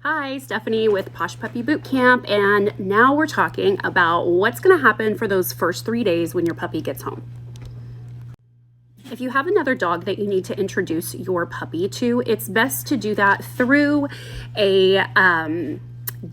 Hi, Stephanie with Posh Puppy Boot Camp, and now we're talking about what's going to happen for those first 3 days when your puppy gets home. If you have another dog that you need to introduce your puppy to, it's best to do that through a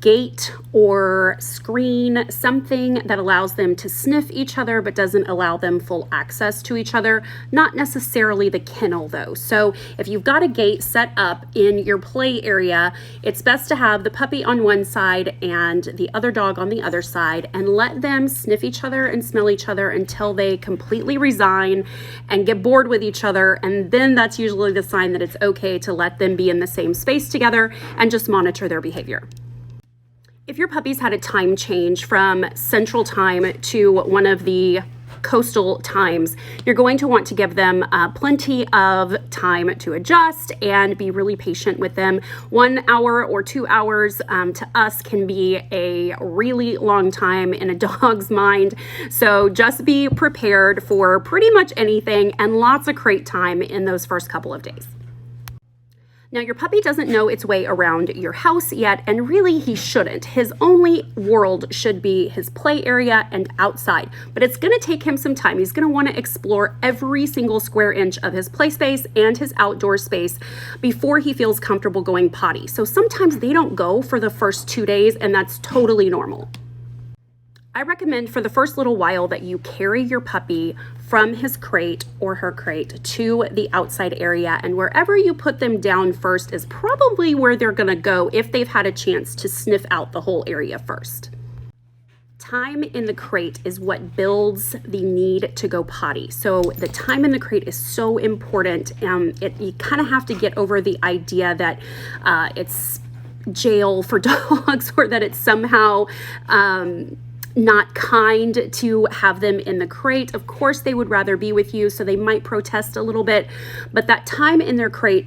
gate or screen, something that allows them to sniff each other but doesn't allow them full access to each other. Not necessarily the kennel though. So if you've got a gate set up in your play area, it's best to have the puppy on one side and the other dog on the other side, and let them sniff each other and smell each other until they completely resign and get bored with each other. And then that's usually the sign that it's okay to let them be in the same space together and just monitor their behavior. If your puppy's had a time change from Central Time to one of the coastal times, you're going to want to give them plenty of time to adjust and be really patient with them. 1 hour or 2 hours to us can be a really long time in a dog's mind. So just be prepared for pretty much anything and lots of crate time in those first couple of days. Now, your puppy doesn't know its way around your house yet, and really he shouldn't. His only world should be his play area and outside, but it's gonna take him some time. He's gonna wanna explore every single square inch of his play space and his outdoor space before he feels comfortable going potty. So sometimes they don't go for the first 2 days, and that's totally normal. I recommend for the first little while that you carry your puppy from his crate or her crate to the outside area, and wherever you put them down first is probably where they're gonna go if they've had a chance to sniff out the whole area first. Time in the crate is what builds the need to go potty. So the time in the crate is so important. You kind of have to get over the idea that it's jail for dogs, or that it's somehow not kind to have them in the crate. Of course, they would rather be with you, so they might protest a little bit, but that time in their crate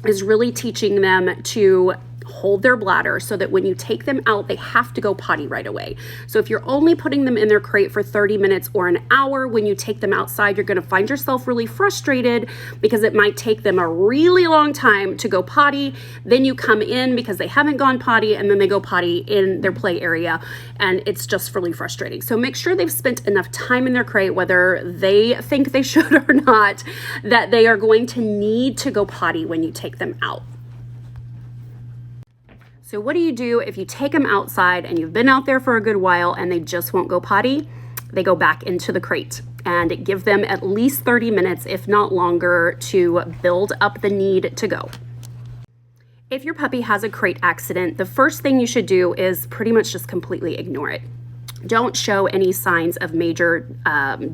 is really teaching them to hold their bladder so that when you take them out, they have to go potty right away. So if you're only putting them in their crate for 30 minutes or an hour, when you take them outside, you're gonna find yourself really frustrated because it might take them a really long time to go potty. Then you come in because they haven't gone potty, and then they go potty in their play area, and it's just really frustrating. So make sure they've spent enough time in their crate, whether they think they should or not, that they are going to need to go potty when you take them out. So what do you do if you take them outside and you've been out there for a good while and they just won't go potty? They go back into the crate, and give them at least 30 minutes, if not longer, to build up the need to go. If your puppy has a crate accident, the first thing you should do is pretty much just completely ignore it. Don't show any signs of major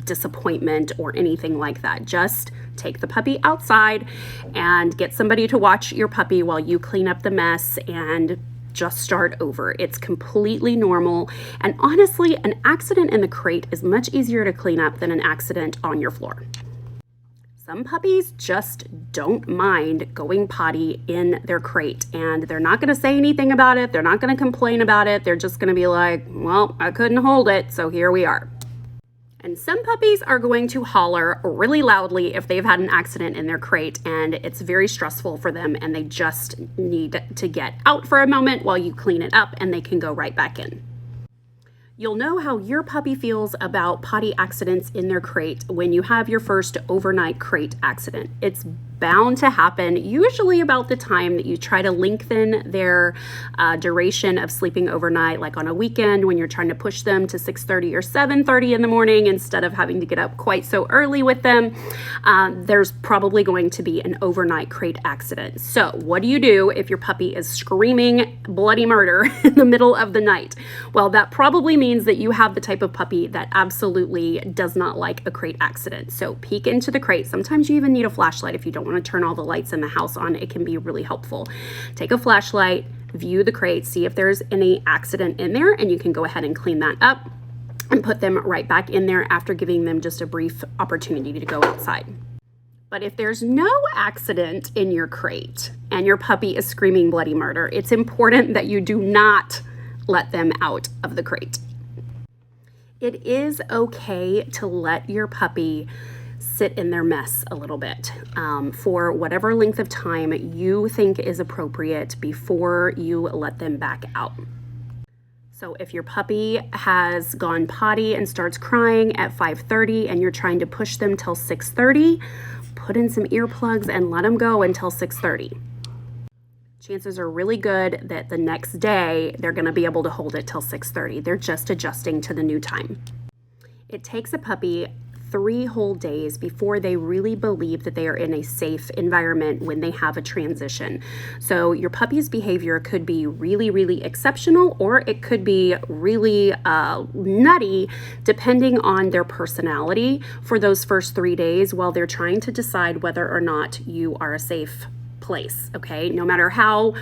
disappointment or anything like that. Just take the puppy outside and get somebody to watch your puppy while you clean up the mess and just start over. It's completely normal. And honestly, an accident in the crate is much easier to clean up than an accident on your floor. Some puppies just don't mind going potty in their crate, and they're not going to say anything about it. They're not going to complain about it. They're just going to be like, well, I couldn't hold it, so here we are. And some puppies are going to holler really loudly if they've had an accident in their crate, and it's very stressful for them, and they just need to get out for a moment while you clean it up, and they can go right back in. You'll know how your puppy feels about potty accidents in their crate when you have your first overnight crate accident. It's bound to happen, usually about the time that you try to lengthen their duration of sleeping overnight, like on a weekend when you're trying to push them to 6:30 or 7:30 in the morning instead of having to get up quite so early with them. There's probably going to be an overnight crate accident. So what do you do if your puppy is screaming bloody murder in the middle of the night? Well, that probably means that you have the type of puppy that absolutely does not like a crate accident. So peek into the crate. Sometimes you even need a flashlight if you don't want to turn all the lights in the house on. It can be really helpful. Take a flashlight, view the crate, see if there's any accident in there, and you can go ahead and clean that up and put them right back in there after giving them just a brief opportunity to go outside. But if there's no accident in your crate and your puppy is screaming bloody murder, it's important that you do not let them out of the crate. It is okay to let your puppy sit in their mess a little bit for whatever length of time you think is appropriate before you let them back out. So if your puppy has gone potty and starts crying at 5:30 and you're trying to push them till 6:30, put in some earplugs and let them go until 6:30. Chances are really good that the next day they're going to be able to hold it till 6:30. They're just adjusting to the new time. It takes a puppy 3 whole days before they really believe that they are in a safe environment when they have a transition. So your puppy's behavior could be really, really exceptional, or it could be really nutty, depending on their personality for those first 3 days while they're trying to decide whether or not you are a safe place. Okay, no matter how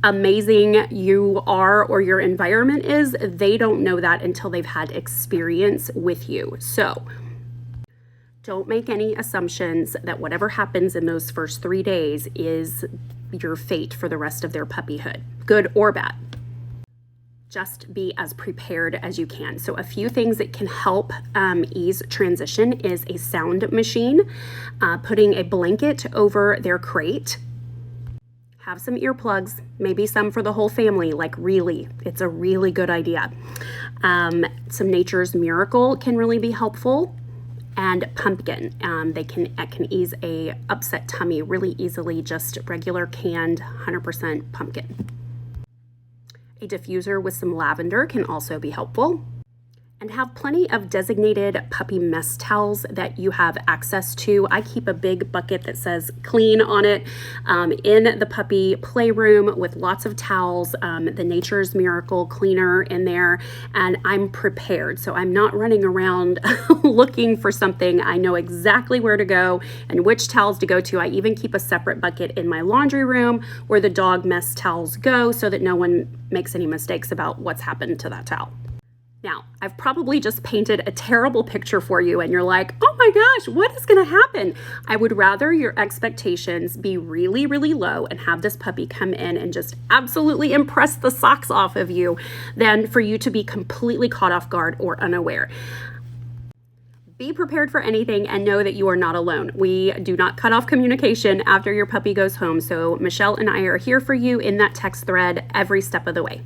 amazing you are or your environment is, they don't know that until they've had experience with you. So don't make any assumptions that whatever happens in those first 3 days is your fate for the rest of their puppyhood, good or bad. Just be as prepared as you can. So a few things that can help ease transition is a sound machine, putting a blanket over their crate. Have some earplugs, maybe some for the whole family, like really, it's a really good idea. Some Nature's Miracle can really be helpful. And pumpkin, it can ease a upset tummy really easily, just regular canned 100% pumpkin. A diffuser with some lavender can also be helpful. And have plenty of designated puppy mess towels that you have access to. I keep a big bucket that says clean on it in the puppy playroom with lots of towels, the Nature's Miracle cleaner in there, and I'm prepared. So I'm not running around looking for something. I know exactly where to go and which towels to go to. I even keep a separate bucket in my laundry room where the dog mess towels go so that no one makes any mistakes about what's happened to that towel. Now, I've probably just painted a terrible picture for you and you're like, oh my gosh, what is going to happen? I would rather your expectations be really, really low and have this puppy come in and just absolutely impress the socks off of you than for you to be completely caught off guard or unaware. Be prepared for anything and know that you are not alone. We do not cut off communication after your puppy goes home. So Michelle and I are here for you in that text thread every step of the way.